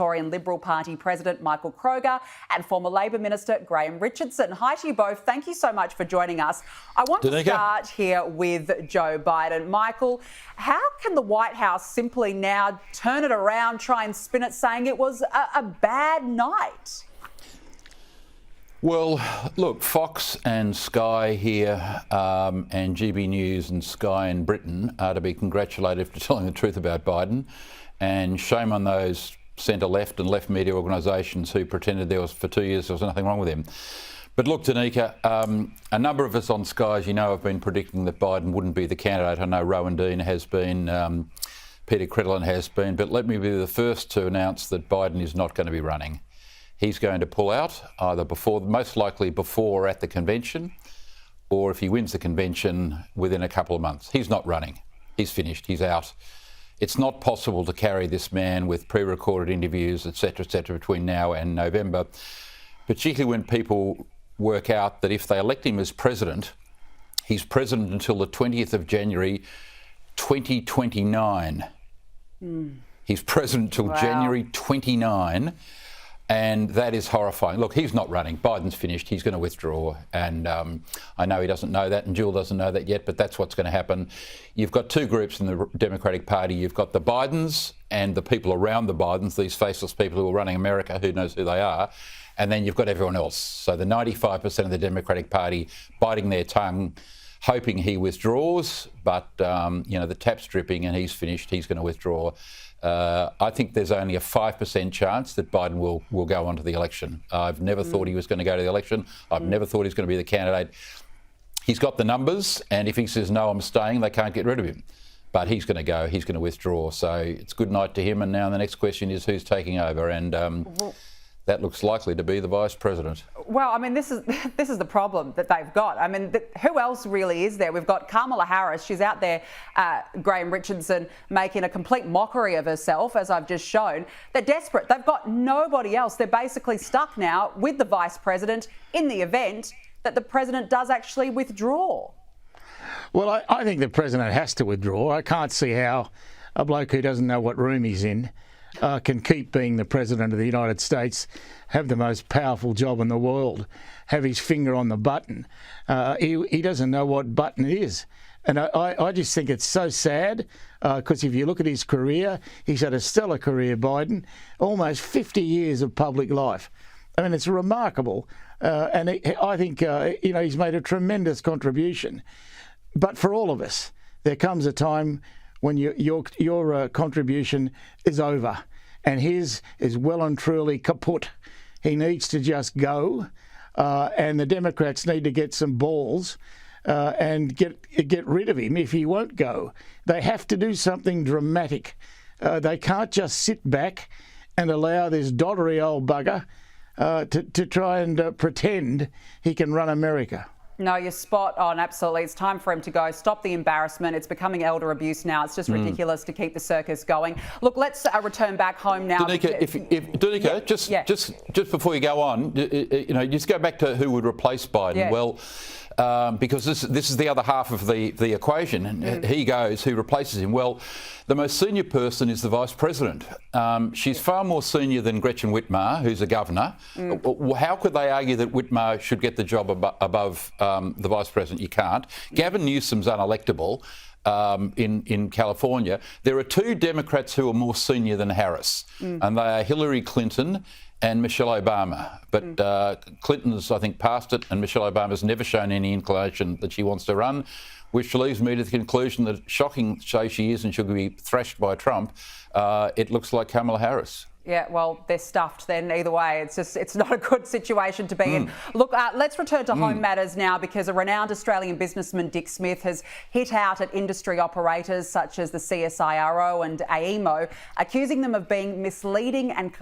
Victorian Liberal Party President Michael Kroger and former Labor Minister Graham Richardson. Hi to you both. Thank you so much for joining us. I want to start here with Joe Biden. Michael, how can the White House simply now turn it around, try and spin it, saying it was a bad night? Well, look, Fox and Sky here and GB News and Sky in Britain are to be congratulated for telling the truth about Biden, and shame on those centre-left and left media organisations who pretended there was, for 2 years, there was nothing wrong with him. But look, Danica, a number of us on Sky, as you know, have been predicting that Biden wouldn't be the candidate. I know Rowan Dean has been, Peter Credlin has been, but let me be the first to announce that Biden is not going to be running. He's going to pull out either before, most likely before or at the convention, or if he wins the convention within a couple of months. He's not running. He's finished. He's out. It's not possible to carry this man with pre-recorded interviews, et cetera, between now and November, particularly when people work out that if they elect him as president, he's president until the 20th of January, 2029. He's president until January 29. And that is horrifying. Look, he's not running. Biden's finished. He's going to withdraw. And I know he doesn't know that, and Jill doesn't know that yet, but that's what's going to happen. You've got two groups in the Democratic Party. You've got the Bidens and the people around the Bidens, these faceless people who are running America, who knows who they are. And then you've got everyone else. So the 95% of the Democratic Party biting their tongue, hoping he withdraws. But, the tap's dripping and he's finished. He's going to withdraw. I think there's only a 5% chance that Biden will go on to the election. I've never thought he was going to go to the election. I've never thought he's going to be the candidate. He's got the numbers, and if he says, no, I'm staying, they can't get rid of him. But he's going to go. He's going to withdraw. So it's good night to him. And now the next question is who's taking over? And that looks likely to be the Vice President. Well, I mean, this is the problem that they've got. I mean, who else really is there? We've got Kamala Harris. She's out there, Graham Richardson, making a complete mockery of herself, as I've just shown. They're desperate. They've got nobody else. They're basically stuck now with the Vice President in the event that the President does actually withdraw. Well, I think the President has to withdraw. I can't see how a bloke who doesn't know what room he's in can keep being the President of the United States, have the most powerful job in the world, have his finger on the button. He doesn't know what button it is. And I just think it's so sad because if you look at his career, he's had a stellar career, Biden, almost 50 years of public life. I mean, it's remarkable. And I think, he's made a tremendous contribution. But for all of us, there comes a time when your contribution is over, and his is well and truly kaput. He needs to just go, and the Democrats need to get some balls and get rid of him if he won't go. They have to do something dramatic. They can't just sit back and allow this doddery old bugger to try and pretend he can run America. No, you're spot on, absolutely. It's time for him to go. Stop the embarrassment. It's becoming elder abuse now. It's just ridiculous to keep the circus going. Look, let's return back home now. Danica, just before you go on, just go back to who would replace Biden. Yeah. Well, because this is the other half of the equation. He goes, who replaces him? Well, the most senior person is the Vice President. She's far more senior than Gretchen Whitmer, who's a governor. How could they argue that Whitmer should get the job above the Vice President? You can't. Gavin Newsom's unelectable in California. There are two Democrats who are more senior than Harris, and they are Hillary Clinton and Michelle Obama. But Clinton's, I think, passed it, and Michelle Obama's never shown any inclination that she wants to run, which leaves me to the conclusion that, shocking so she is and she'll be thrashed by Trump, it looks like Kamala Harris. Yeah, well, they're stuffed then either way. It's not a good situation to be in. Look, let's return to home matters now, because a renowned Australian businessman, Dick Smith, has hit out at industry operators such as the CSIRO and AEMO, accusing them of being misleading and